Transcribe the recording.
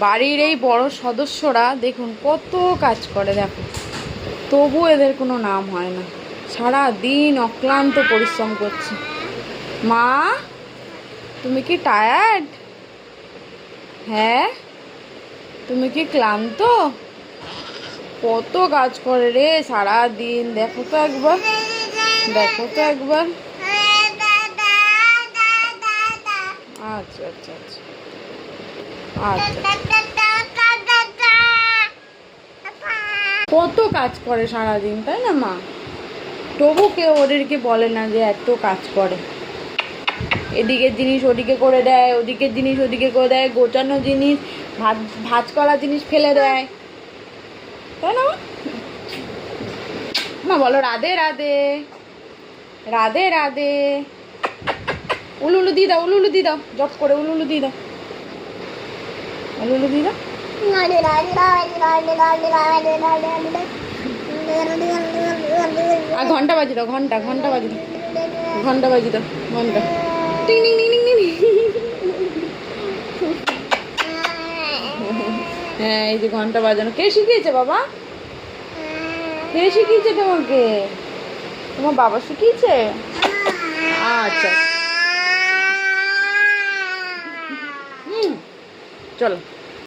বাড়ির এই বড় সদস্যরা দেখুন কত কাজ করে, দেখো তবু এদের কোনো নাম হয় না। সারা দিন অক্লান্ত পরিশ্রম করছে। মা, তুমি কি টায়ার্ড? হ্যাঁ, তুমি কি ক্লান্ত? কত কাজ করে রে সারা দিন, দেখো তো একবার, দেখো তো একবার। আচ্ছা আচ্ছা আচ্ছা আচ্ছা, কত কাজ করে সারাদিন, তাই না মা? তবু কেউ ওদেরকে বলে না যে এত কাজ করে। এদিকের জিনিস ওদিকে করে দেয়, ওদিকের জিনিস ওদিকে করে দেয়, গোছানো জিনিস ভাঁজ করা জিনিস ফেলে দেয়, তাই না মা? বলো রাধে রাধে, রাধে রাধে। উলুলু দিয়ে দাও, উলুলু দিয়ে দাও, জট করে উলুলু দিয়ে দাও, উলুলু দিয়ে দাও। আর ঘন্টা বাজি দাও, ঘন্টা ঘন্টা বাজি দাও, ঘন্টা বাজি দাও, ঘন্টা। টিং টিং টিং টিং টিং। হ্যাঁ, এই যে ঘন্টা বাজানো কে শিখিয়েছে বাবা? কে শিখিয়েছে তোমাকে? তোমার বাবা শিখিয়েছে? আচ্ছা, চলো।